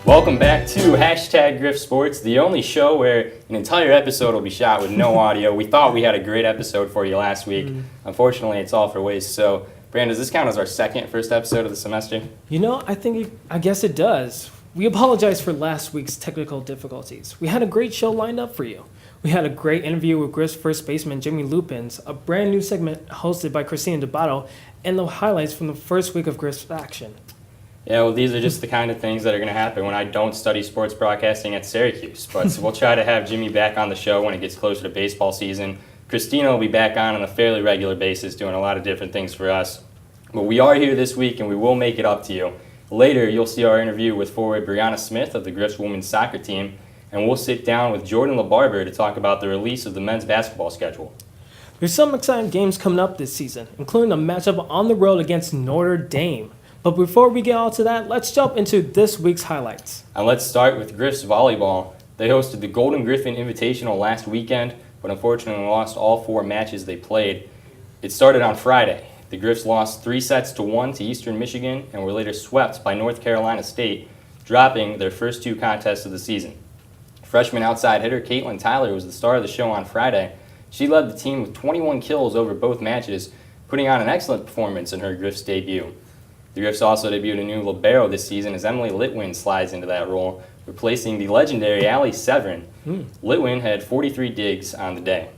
Welcome back to hashtag Griff Sports, the only show where an entire episode will be shot with no audio. We thought we had a great episode for you last week. Unfortunately, it's all for waste. So, Brandon, does this count as our first episode of the semester? You know, I guess it does. We apologize for last week's technical difficulties. We had a great show lined up for you. We had a great interview with Griffs first baseman Jimmy Lupins, a brand new segment hosted by Christina Dubato, and the highlights from the first week of Griffs action. Yeah, well, these are just the kind of things that are going to happen when I don't study sports broadcasting at Syracuse. But we'll try to have Jimmy back on the show when it gets closer to baseball season. Christina will be back on a fairly regular basis doing a lot of different things for us. But we are here this week, and we will make it up to you. Later, you'll see our interview with forward Brianna Smith of the Griffs women's soccer team, and we'll sit down with Jourdon LaBarber to talk about the release of the men's basketball schedule. There's some exciting games coming up this season, including a matchup on the road against Notre Dame. But before we get all to that, let's jump into this week's highlights. And let's start with Griffs volleyball. They hosted the Golden Griffin Invitational last weekend, but unfortunately lost all 4 matches they played. It started on Friday. The Griffs lost 3-1 to Eastern Michigan and were later swept by North Carolina State, dropping their first 2 contests of the season. Freshman outside hitter Caitlin Tyler was the star of the show on Friday. She led the team with 21 kills over both matches, putting on an excellent performance in her Griffs debut. The Griffs also debuted a new libero this season as Emily Litwin slides into that role, replacing the legendary Allie Severin. Litwin had 43 digs on the day.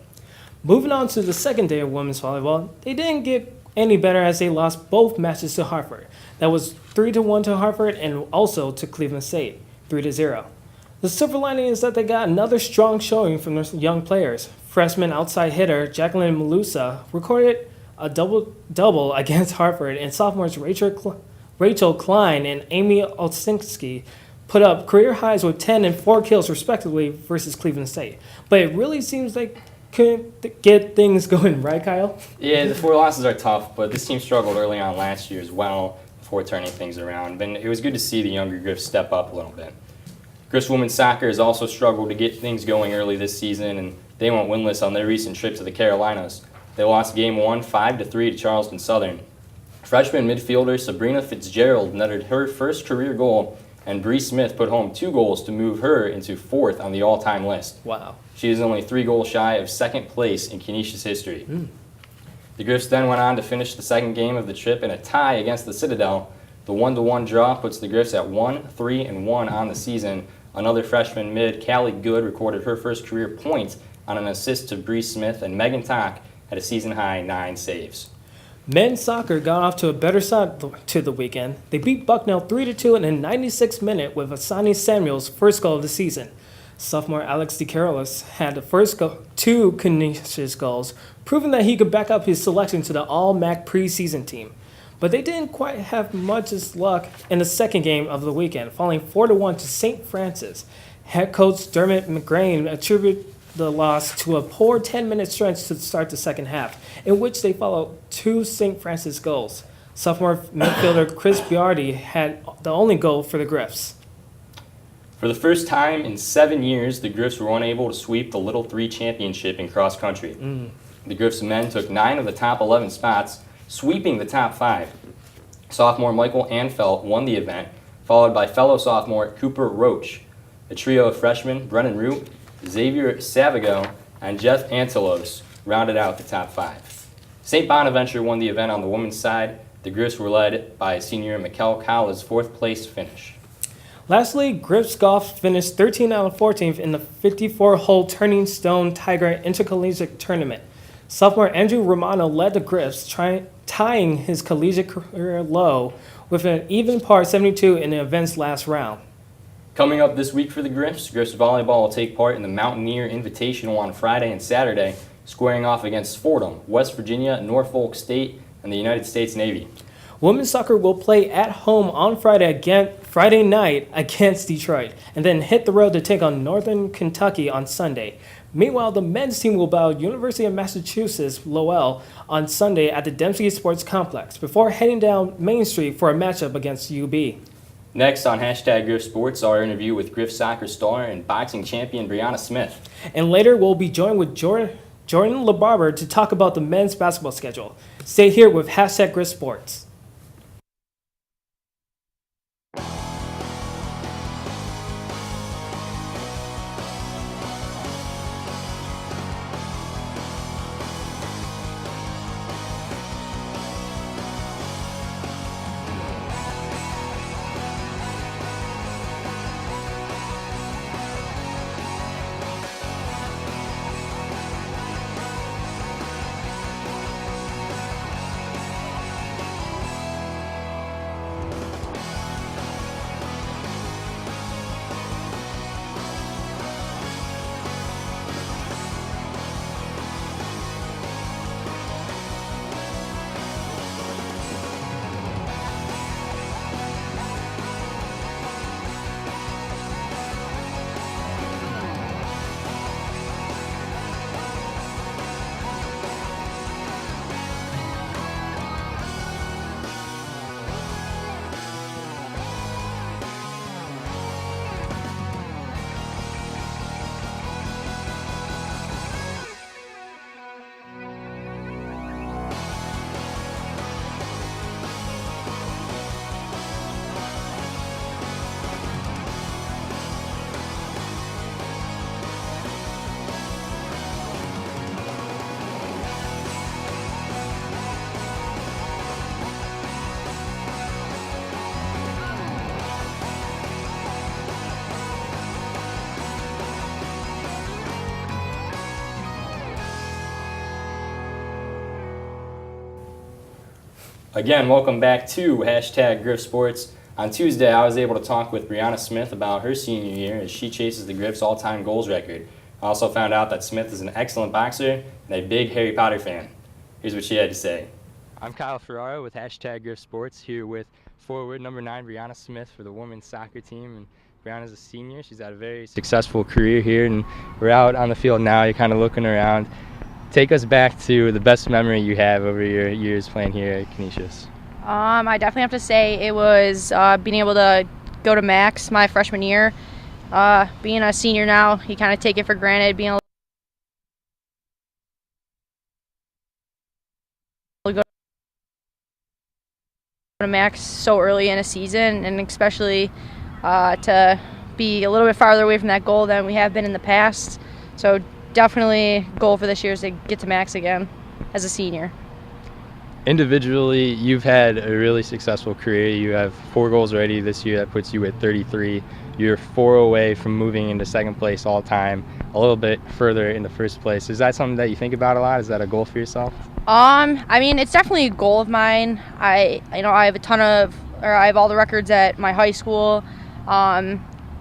Moving on to the second day of women's volleyball, they didn't get any better as they lost both matches to Hartford. That was 3-1 to Hartford and also to Cleveland State, 3-0. The silver lining is that they got another strong showing from their young players. Freshman outside hitter Jacqueline Malusa recorded a double against Hartford, and sophomores Rachel Klein and Amy Olsinski put up career highs with 10 and 4 kills respectively versus Cleveland State. But it really seems like couldn't get things going, right, Kyle? Yeah, the 4 losses are tough, but this team struggled early on last year as well before turning things around. But it was good to see the younger Griffs step up a little bit. Griffs women's soccer has also struggled to get things going early this season, and they went winless on their recent trip to the Carolinas. They lost Game 1 5-3 to Charleston Southern. Freshman midfielder Sabrina Fitzgerald netted her first career goal, and Bree Smith put home 2 goals to move her into 4th on the all-time list. Wow. She is only 3 goals shy of 2nd place in Canisius history. The Griffs then went on to finish the second game of the trip in a tie against the Citadel. The 1-1 draw puts the Griffs at 1-3-1 on the season. Another freshman mid, Callie Good, recorded her first career point on an assist to Bree Smith, and Megan Tock had a season-high 9 saves. Men's soccer got off to a better start to the weekend. They beat Bucknell 3-2 in a 96th minute with Asani Samuel's first goal of the season. Sophomore Alex DeCarolis had the first 2 Canisius goals, proving that he could back up his selection to the All-MAC preseason team. But they didn't quite have much luck in the second game of the weekend, falling 4-1 to St. Francis. Head coach Dermot McGrain attributed the loss to a poor 10-minute stretch to start the second half, in which they followed 2 St. Francis goals. Sophomore midfielder Chris Biardi had the only goal for the Griffs. For the first time in 7 years, the Griffs were unable to sweep the Little 3 championship in cross country. The Griffs men took 9 of the top 11 spots, sweeping the top 5. Sophomore Michael Anfelt won the event, followed by fellow sophomore Cooper Roach. A trio of freshmen, Brennan Root, Xavier Savago, and Jeff Antelos rounded out the top 5. St. Bonaventure won the event on the women's side. The Griffs were led by senior Mikkel Collins' 4th place finish. Lastly, Griffs Golf finished 13 out of 14th in the 54-hole Turning Stone Tiger Intercollegiate Tournament. Sophomore Andrew Romano led the Griffs, tying his collegiate career low with an even par 72 in the event's last round. Coming up this week for the Griffs volleyball will take part in the Mountaineer Invitational on Friday and Saturday, squaring off against Fordham, West Virginia, Norfolk State, and the United States Navy. Women's soccer will play at home on Friday night against Detroit, and then hit the road to take on Northern Kentucky on Sunday. Meanwhile, the men's team will battle University of Massachusetts Lowell on Sunday at the Dempsey Sports Complex before heading down Main Street for a matchup against UB. Next on hashtag Griff Sports, our interview with Griff soccer star and boxing champion Brianna Smith. And later, we'll be joined with Jourdon LaBarber to talk about the men's basketball schedule. Stay here with hashtag Griff Sports. Again, welcome back to #Griff Sports. On Tuesday, I was able to talk with Brianna Smith about her senior year as she chases the Griffs' all-time goals record. I also found out that Smith is an excellent boxer and a big Harry Potter fan. Here's what she had to say. I'm Kyle Ferrara with #Griff Sports, here with forward number 9, Brianna Smith, for the women's soccer team. And Brianna's a senior. She's had a very successful career here, and we're out on the field now. You're kind of looking around. Take us back to the best memory you have over your years playing here at Canisius. I definitely have to say it was being able to go to Max my freshman year. Being a senior now, you kind of take it for granted, being able to go to Max so early in a season, and especially to be a little bit farther away from that goal than we have been in the past. So definitely goal for this year is to get to Max again as a senior. Individually, you've had a really successful career. You have 4 goals already this year. That puts you at 33. You're 4 away from moving into second place all time, a little bit further in the first place. Is that something that you think about a lot? Is that a goal for yourself? I mean, it's definitely a goal of mine. I have all the records at my high school.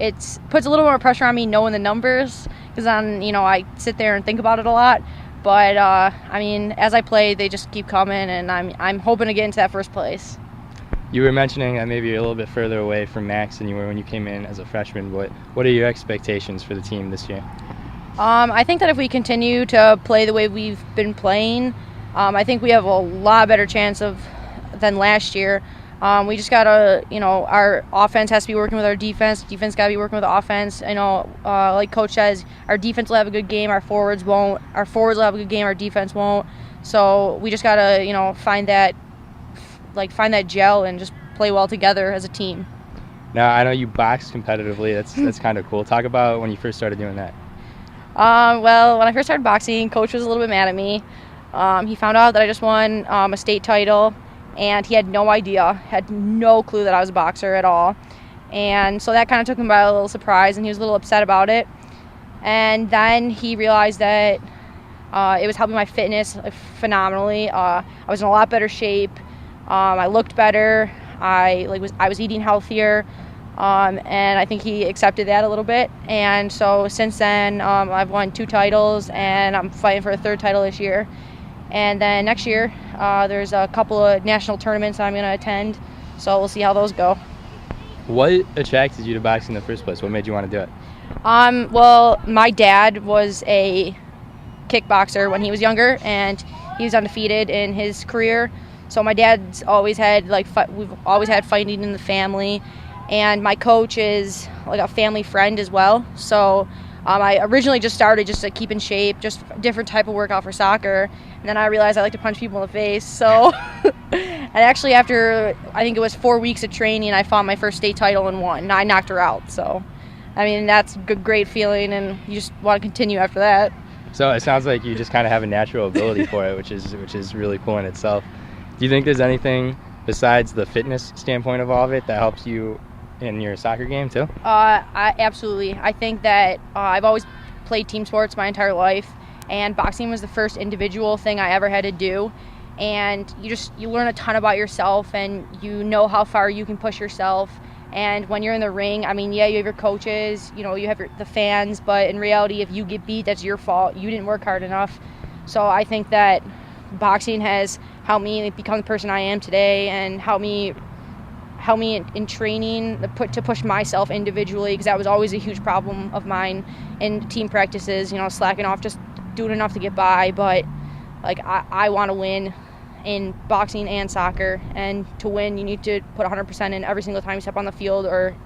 It puts a little more pressure on me knowing the numbers, because I sit there and think about it a lot. But I mean, as I play, they just keep coming, and I'm hoping to get into that first place. You were mentioning that maybe you're a little bit further away from Max than you were when you came in as a freshman. What are your expectations for the team this year? I think that if we continue to play the way we've been playing, I think we have a lot better chance than last year. We just gotta, our offense has to be working with our defense. Defense gotta be working with the offense. Like Coach says, our defense will have a good game. Our forwards won't. Our forwards will have a good game. Our defense won't. So we just gotta, find that gel and just play well together as a team. Now, I know you box competitively. That's kind of cool. Talk about when you first started doing that. Well, when I first started boxing, Coach was a little bit mad at me. He found out that I just won a state title, and he had no idea, had no clue that I was a boxer at all. And so that kind of took him by a little surprise, and he was a little upset about it. And then he realized that it was helping my fitness phenomenally. I was in a lot better shape. I looked better. I was eating healthier. And I think he accepted that a little bit. And so since then, I've won 2 titles, and I'm fighting for a 3rd title this year. And then next year, there's a couple of national tournaments I'm going to attend, so we'll see how those go. What attracted you to boxing in the first place? What made you want to do it? Well, my dad was a kickboxer when he was younger, and he was undefeated in his career. So my dad's always had, we've always had fighting in the family, and my coach is like a family friend as well. So I originally just started just to keep in shape, just a different type of workout for soccer. And then I realized I like to punch people in the face. So, and actually after, I think it was 4 weeks of training, I fought my first state title and won. And I knocked her out. So, I mean, that's a great feeling, and you just want to continue after that. So it sounds like you just kind of have a natural ability for it, which is really cool in itself. Do you think there's anything besides the fitness standpoint of all of it that helps you in your soccer game too? Absolutely. I think that I've always played team sports my entire life, and boxing was the first individual thing I ever had to do. And you learn a ton about yourself, and you know how far you can push yourself. And when you're in the ring, I mean, yeah, you have your coaches, you have the fans, but in reality, if you get beat, that's your fault. You didn't work hard enough. So I think that boxing has helped me become the person I am today, and helped me in training to push myself individually, because that was always a huge problem of mine in team practices, slacking off, just doing enough to get by. But I want to win in boxing and soccer, and to win you need to put 100% in every single time you step on the field, or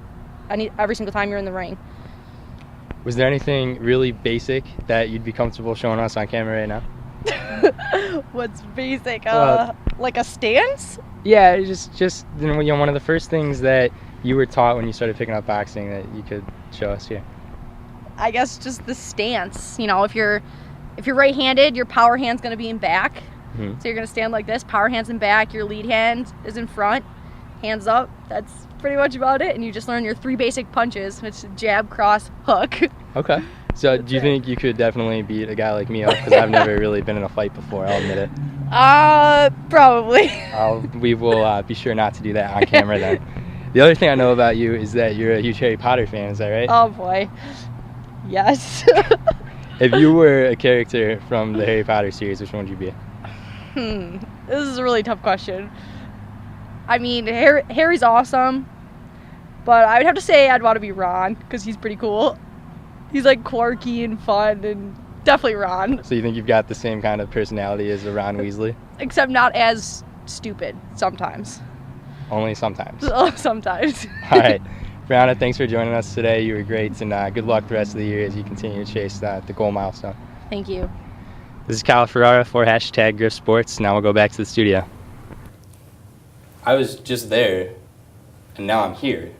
every single time you're in the ring. Was there anything really basic that you'd be comfortable showing us on camera right now? What's basic? Well, like a stance? Yeah, just one of the first things that you were taught when you started picking up boxing that you could show us here. I guess just the stance. If you're right-handed, your power hand's going to be in back. Mm-hmm. So you're going to stand like this, power hand's in back, your lead hand is in front, hands up. That's pretty much about it. And you just learn your 3 basic punches, which is jab, cross, hook. Okay. So do you think you could definitely beat a guy like me? Because I've never really been in a fight before, I'll admit it. Probably. We will be sure not to do that on camera then. The other thing I know about you is that you're a huge Harry Potter fan, is that right? Oh boy. Yes. If you were a character from the Harry Potter series, which one would you be? This is a really tough question. I mean, Harry's awesome, but I would have to say I'd want to be Ron because he's pretty cool. He's like quirky and fun, and definitely Ron. So you think you've got the same kind of personality as a Ron Weasley? Except not as stupid sometimes. Only sometimes. Sometimes. All right. Brianna, thanks for joining us today. You were great, and good luck the rest of the year as you continue to chase the goal milestone. Thank you. This is Kyle Ferrara for #Griff Sports. Now we'll go back to the studio. I was just there, and now I'm here.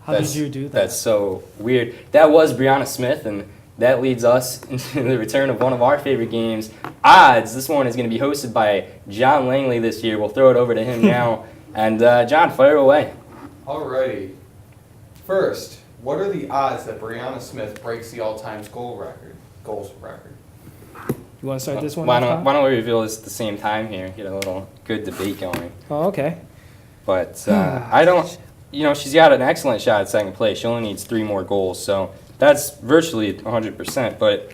How did you do that? That's so weird. That was Brianna Smith, and that leads us into the return of one of our favorite games, Odds. This one is going to be hosted by John Langley this year. We'll throw it over to him now. And John, fire away. Alrighty. First, what are the odds that Brianna Smith breaks the all-time goals record? You want to start this one? Why don't we reveal this at the same time here? Get a little good debate going. Oh, okay. But I don't. She's got an excellent shot at second place. She only needs 3 more goals, so that's virtually 100%. But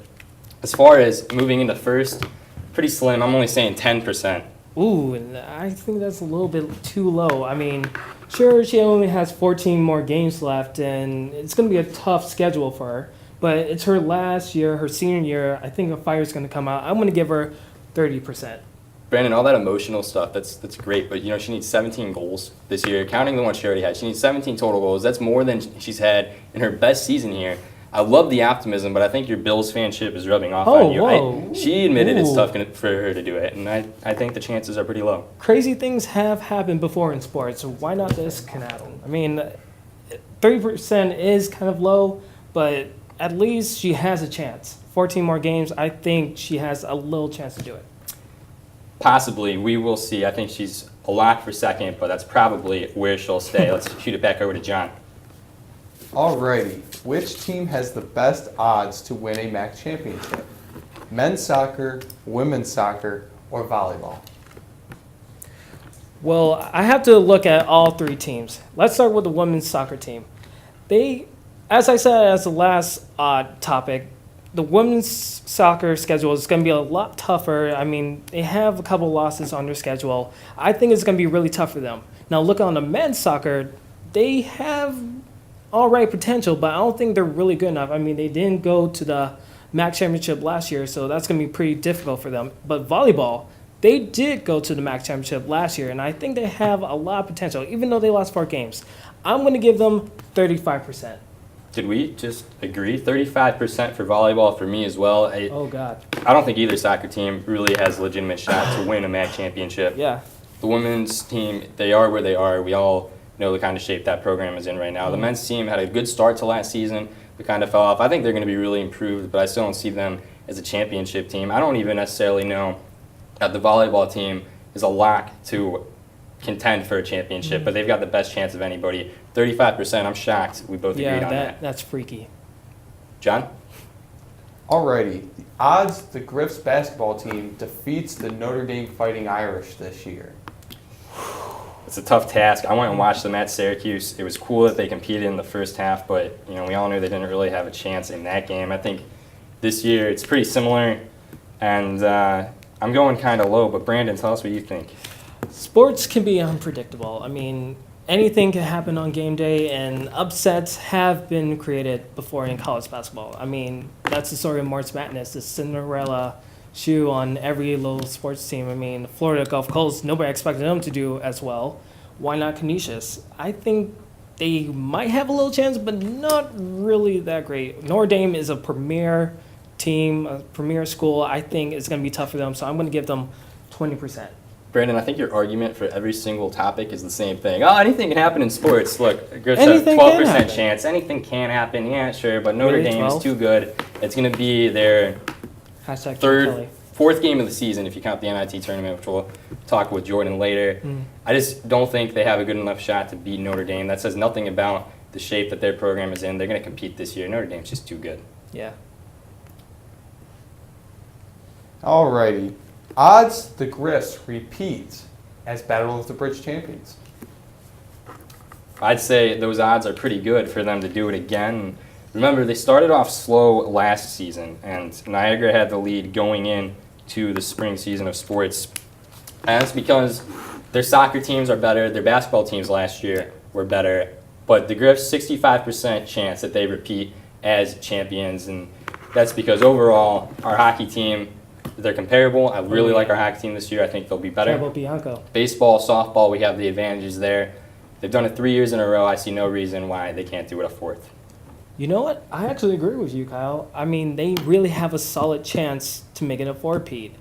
as far as moving into first, pretty slim. I'm only saying 10%. Ooh, and I think that's a little bit too low. I mean, sure, she only has 14 more games left, and it's going to be a tough schedule for her. But it's her last year, her senior year. I think a fire's going to come out. I'm going to give her 30%. Brandon, all that emotional stuff, that's great, but she needs 17 goals this year, counting the one she already had. She needs 17 total goals. That's more than she's had in her best season here. I love the optimism, but I think your Bills fanship is rubbing off on you. Whoa. She admitted it's tough for her to do it, and I think the chances are pretty low. Crazy things have happened before in sports, so why not this can happen? I mean, 30% is kind of low, but at least she has a chance. 14 more games, I think she has a little chance to do it. Possibly. We will see. I think she's a lock for second, but that's probably where she'll stay. Let's shoot it back over to John. Alrighty. Which team has the best odds to win a MAC championship? Men's soccer, women's soccer, or volleyball? Well, I have to look at all 3 teams. Let's start with the women's soccer team. They, as I said as the last topic, the women's soccer schedule is going to be a lot tougher. I mean, they have a couple losses on their schedule. I think it's going to be really tough for them. Now, look on the men's soccer, they have all right potential, but I don't think they're really good enough. I mean, they didn't go to the MAC championship last year, so that's going to be pretty difficult for them. But volleyball, they did go to the MAC championship last year, and I think they have a lot of potential, even though they lost 4 games. I'm going to give them 35%. Did we just agree? 35% for volleyball for me as well. Oh, God. I don't think either soccer team really has a legitimate shot to win a MAC championship. Yeah. The women's team, they are where they are. We all know the kind of shape that program is in right now. The men's team had a good start to last season, but kind of fell off. I think they're going to be really improved, but I still don't see them as a championship team. I don't even necessarily know that the volleyball team is a lock to contend for a championship, but they've got the best chance of anybody. 35%, I'm shocked we both agreed on that. That's freaky. John? Alrighty. The odds the Griffs basketball team defeats the Notre Dame Fighting Irish this year. It's a tough task. I went and watched them at Syracuse. It was cool that they competed in the first half, but we all knew they didn't really have a chance in that game. I think this year it's pretty similar, and I'm going kind of low, but Brandon, tell us what you think. Sports can be unpredictable. I mean, anything can happen on game day, and upsets have been created before in college basketball. I mean, that's the story of March Madness, the Cinderella shoe on every little sports team. I mean, Florida Gulf Coast, nobody expected them to do as well. Why not Canisius? I think they might have a little chance, but not really that great. Notre Dame is a premier team, a premier school. I think it's going to be tough for them, so I'm going to give them 20%. Brandon, I think your argument for every single topic is the same thing. Oh, anything can happen in sports. Look, Griffs have a 12% chance. Anything can happen, yeah, sure, but Notre Really, Dame 12? is too good. It's going to be their fourth game of the season if you count the NIT tournament, which we'll talk with Jordan later. I just don't think they have a good enough shot to beat Notre Dame. That says nothing about the shape that their program is in. They're going to compete this year. Notre Dame's just too good. Yeah. Alrighty. Odds the Griffs repeat as Battle of the Bridge champions. I'd say those odds are pretty good for them to do it again. Remember, they started off slow last season, and Niagara had the lead going in to the spring season of sports. And that's because their soccer teams are better, their basketball teams last year were better, but the Griffs, 65% chance that they repeat as champions, and that's because overall, our hockey team, they're comparable. I really like our hockey team this year. I think they'll be better. How about Bianco? Baseball, softball, we have the advantages there. They've done it 3 years in a row. I see no reason why they can't do it a fourth. You know what? I actually agree with you, Kyle. I mean, they really have a solid chance to make it a four-peat.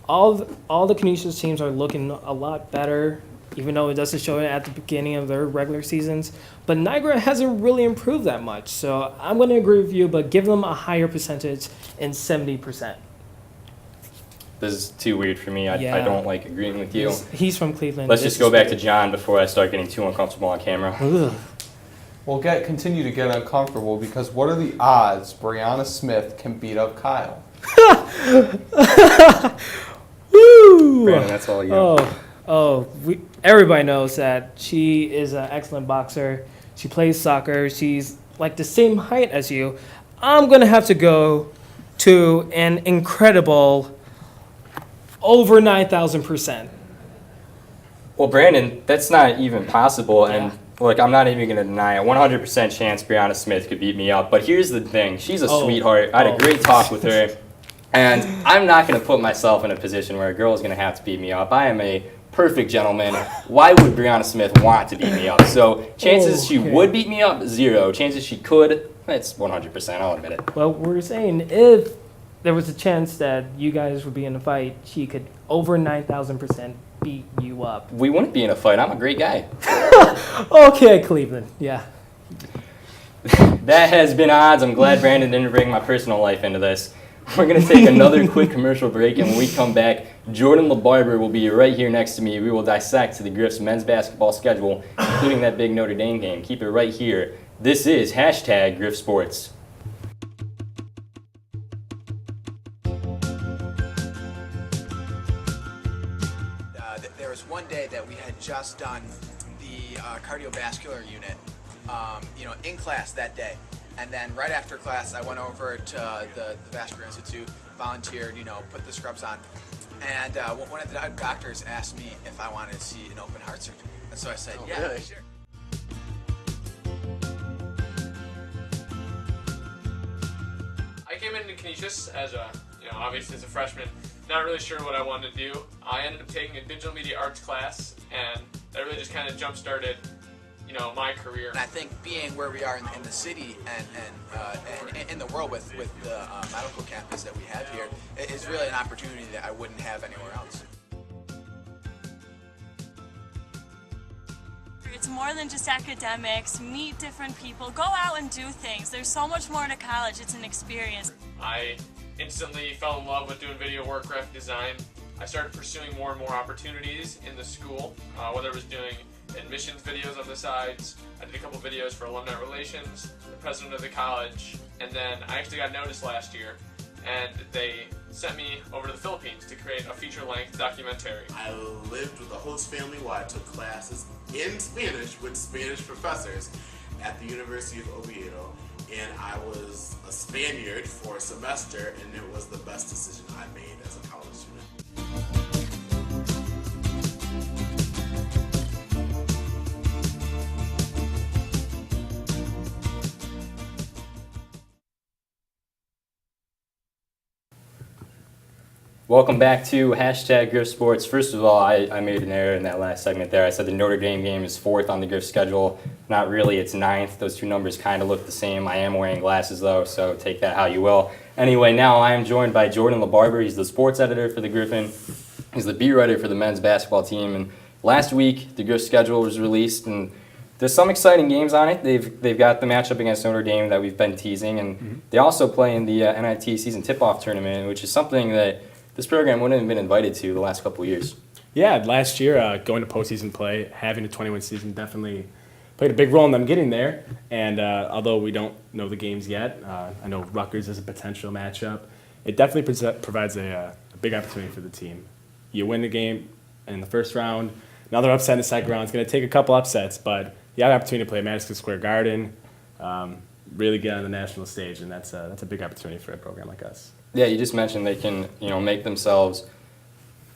All the Canisius teams are looking a lot better, even though it doesn't show it at the beginning of their regular seasons. But Niagara hasn't really improved that much, so I'm going to agree with you, but give them a higher percentage in 70%. This is too weird for me. I don't like agreeing with you. He's from Cleveland. Let's just go back to John before I start getting too uncomfortable on camera. Ugh. We'll continue to get uncomfortable because what are the odds Brianna Smith can beat up Kyle? Woo! Brandon, that's all you. Everybody knows that she is an excellent boxer. She plays soccer. She's like the same height as you. I'm going to have to go to an incredible over 9,000%. Well, Brandon, that's not even possible. And look, I'm not even going to deny it. 100% chance Brianna Smith could beat me up. But here's the thing. She's a sweetheart. I had a great talk with her. And I'm not going to put myself in a position where a girl is going to have to beat me up. I am a perfect gentleman. Why would Brianna Smith want to beat me up? So chances she would beat me up, 0. Chances she could, it's 100%. I'll admit it. Well, we're saying if there was a chance that you guys would be in a fight, she could over 9,000% beat you up. We wouldn't be in a fight. I'm a great guy. Okay, Cleveland. Yeah. That has been odds. I'm glad Brandon didn't bring my personal life into this. We're going to take another quick commercial break, and when we come back, Jourdon LaBarber will be right here next to me. We will dissect the Griffs men's basketball schedule, including that big Notre Dame game. Keep it right here. This is #Griff Sports. There was one day that we had just done the cardiovascular unit, in class that day. And then right after class, I went over to the Vascular Institute, volunteered, put the scrubs on. And one of the doctors asked me if I wanted to see an open heart surgery. And so I said, really? Sure. I came into Canisius as obviously as a freshman, not really sure what I wanted to do. I ended up taking a digital media arts class, and that really just kind of jump-started my career. And I think being where we are in the city and in the world with the medical campus that we have here is really an opportunity that I wouldn't have anywhere else. It's more than just academics. Meet different people. Go out and do things. There's so much more to college. It's an experience. I instantly fell in love with doing video work, graphic design. I started pursuing more and more opportunities in the school, whether it was doing admissions videos on the sides. I did a couple videos for alumni relations, the president of the college, and then I actually got noticed last year, and they sent me over to the Philippines to create a feature-length documentary. I lived with a host family while I took classes in Spanish with Spanish professors at the University of Oviedo, and I was a Spaniard for a semester, and it was the best decision I made as a college student. Welcome back to #Griff Sports. First of all, I made an error in that last segment there. I said the Notre Dame game is 4th on the Griff schedule. Not really, it's 9th. Those two numbers kind of look the same. I am wearing glasses though, so take that how you will. Anyway, now I am joined by Jourdon LaBarber. He's the sports editor for the Griffin. He's the beat writer for the men's basketball team. And last week, the Griff schedule was released, and there's some exciting games on it. They've got the matchup against Notre Dame that we've been teasing, and they also play in the NIT season tip-off tournament, which is something that this program wouldn't have been invited to the last couple of years. Yeah, last year, going to postseason play, having a 21 season definitely played a big role in them getting there. And although we don't know the games yet, I know Rutgers is a potential matchup. It definitely provides a big opportunity for the team. You win the game in the first round, another upset in the second round. It's going to take a couple upsets, but you have the opportunity to play at Madison Square Garden, really get on the national stage, and that's a big opportunity for a program like us. Yeah, you just mentioned they can, make themselves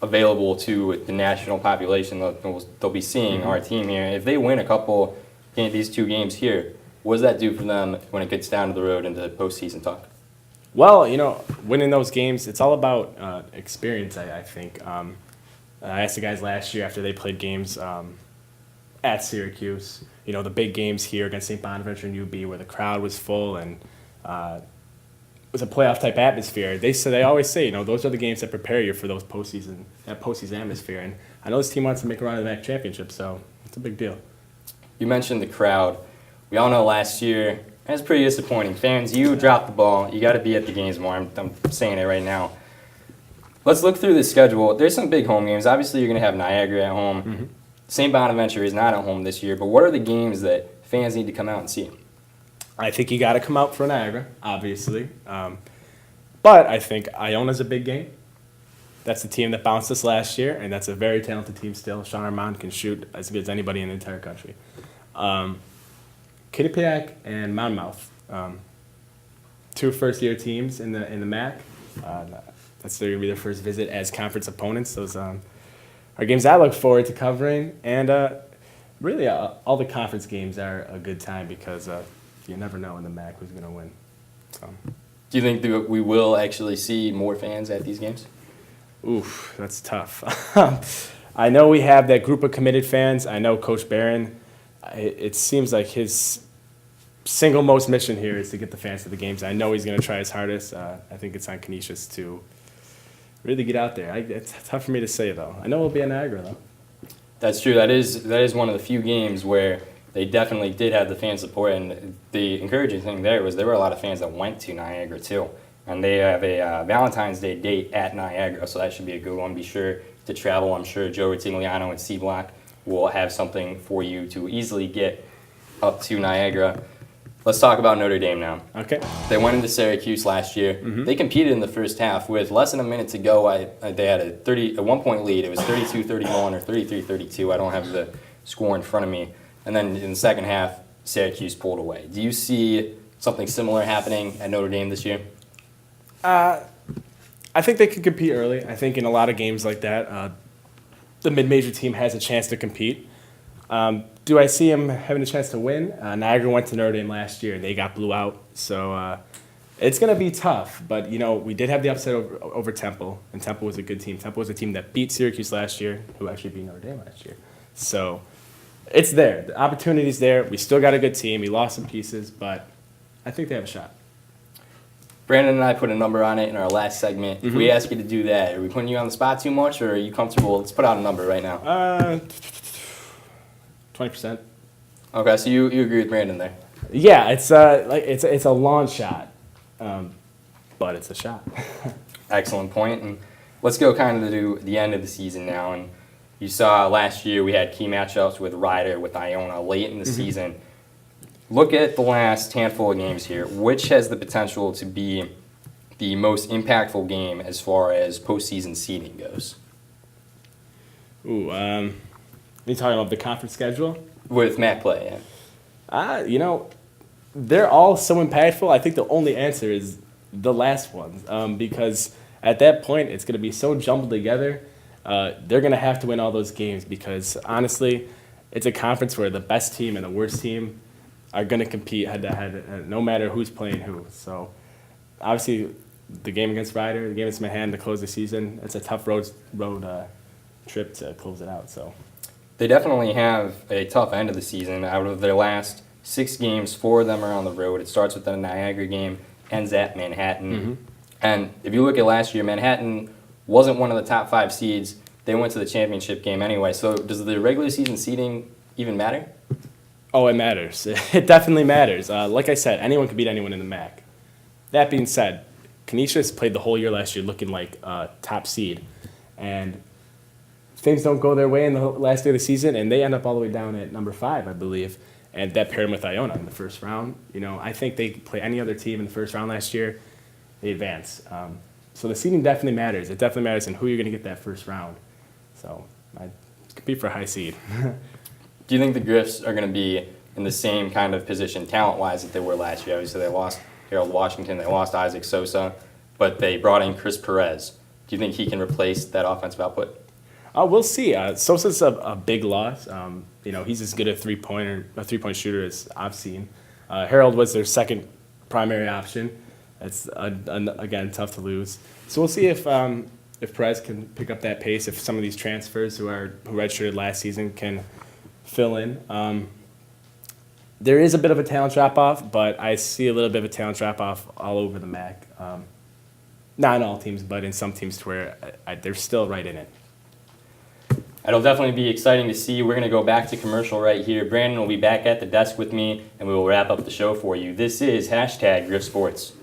available to the national population. They'll be seeing our team here. If they win a couple these 2 games here, what does that do for them when it gets down to the road into postseason talk? Well, winning those games, it's all about experience, I think. I asked the guys last year after they played games at Syracuse, the big games here against St. Bonaventure and UB where the crowd was full and it was a playoff-type atmosphere. They always say, those are the games that prepare you for that postseason atmosphere. And I know this team wants to make a run at the MAC championship, so it's a big deal. You mentioned the crowd. We all know last year it was pretty disappointing. Fans, you dropped the ball. You got to be at the games more. I'm saying it right now. Let's look through the schedule. There's some big home games. Obviously, you're going to have Niagara at home. Mm-hmm. St. Bonaventure is not at home this year, but what are the games that fans need to come out and see? I think you got to come out for Niagara, obviously. But I think Iona's a big game. That's the team that bounced us last year, and that's a very talented team still. Sean Armand can shoot as good as anybody in the entire country. Quinnipiac and Monmouth, 2 first-year teams in the MAC. That's going to be their first visit as conference opponents. Those are games I look forward to covering, and really all the conference games are a good time because you never know in the MAC who's going to win. So. Do you think that we will actually see more fans at these games? Oof, that's tough. I know we have that group of committed fans. I know Coach Barron, it seems like his single most mission here is to get the fans to the games. I know he's going to try his hardest. I think it's on Canisius to really get out there. It's tough for me to say, though. I know it'll be in Niagara, though. That's true. That is one of the few games where they definitely did have the fan support, and the encouraging thing there was there were a lot of fans that went to Niagara, too. And they have a Valentine's Day date at Niagara, so that should be a good one. Be sure to travel. I'm sure Joe Ritigliano and C Block will have something for you to easily get up to Niagara. Let's talk about Notre Dame now. Okay. They went into Syracuse last year. Mm-hmm. They competed in the first half with less than a minute to go. They had a 1-point lead. It was 32-31 or 33-32. I don't have the score in front of me. And then in the second half, Syracuse pulled away. Do you see something similar happening at Notre Dame this year? I think they can compete early. I think in a lot of games like that, the mid-major team has a chance to compete. Do I see them having a chance to win? Niagara went to Notre Dame last year. They got blew out. So it's going to be tough. But, we did have the upset over Temple, and Temple was a good team. Temple was a team that beat Syracuse last year, who actually beat Notre Dame last year. So it's there. The opportunity's there. We still got a good team. We lost some pieces, but I think they have a shot. Brandon and I put a number on it in our last segment. If we ask you to do that, are we putting you on the spot too much, or are you comfortable? Let's put out a number right now. 20%. Okay, so you agree with Brandon there? Yeah, it's a long shot, but it's a shot. Excellent point. And let's go kind of to the end of the season now. And you saw last year we had key matchups with Rider, with Iona late in the season. Look at the last handful of games here. Which has the potential to be the most impactful game as far as postseason seeding goes? Ooh, you talking about the conference schedule? With MAC play, yeah. They're all so impactful. I think the only answer is the last ones, because at that point it's going to be so jumbled together. They're going to have to win all those games because, honestly, it's a conference where the best team and the worst team are going to compete head-to-head, no matter who's playing who. So, obviously, the game against Rider, the game against Manhattan to close the season, it's a tough road trip to close it out. So, they definitely have a tough end of the season. Out of their last 6 games, 4 of them are on the road. It starts with the Niagara game, ends at Manhattan. Mm-hmm. And if you look at last year, Manhattan wasn't one of the top 5 seeds. They went to the championship game anyway. So does the regular season seeding even matter? Oh, it matters. It definitely matters. Like I said, anyone can beat anyone in the MAC. That being said, Canisius played the whole year last year looking like a top seed. And things don't go their way in the last day of the season, and they end up all the way down at number 5, I believe. And that paired them with Iona in the first round. I think they could play any other team in the first round last year. They advance. So the seeding definitely matters. It definitely matters in who you're going to get that first round. So I compete for a high seed. Do you think the Griffs are going to be in the same kind of position talent-wise that they were last year? Obviously, they lost Harold Washington, they lost Isaac Sosa, but they brought in Chris Perez. Do you think he can replace that offensive output? We'll see. Sosa's a big loss. He's as good a three-point shooter as I've seen. Harold was their second primary option. It's again tough to lose. So we'll see if Perez can pick up that pace. If some of these transfers who redshirted last season can fill in. There is a bit of a talent drop-off, but I see a little bit of a talent drop-off all over the MAC. Not in all teams, but in some teams to where they're still right in it. It'll definitely be exciting to see. We're going to go back to commercial right here. Brandon will be back at the desk with me, and we will wrap up the show for you. This is #Griff Sports.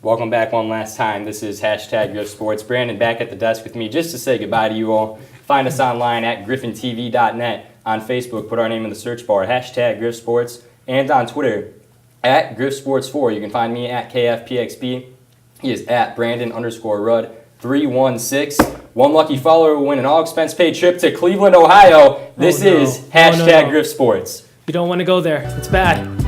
Welcome back one last time. This is #Griff Sports. Brandon back at the desk with me just to say goodbye to you all. Find us online at griffintv.net. On Facebook, put our name in the search bar, #Griff Sports. And on Twitter, at GriffSports4. You can find me at KFPXB. He is at Brandon_Rudd 316. One lucky follower will win an all-expense-paid trip to Cleveland, Ohio. This is #Griff Sports. You don't want to go there. It's bad.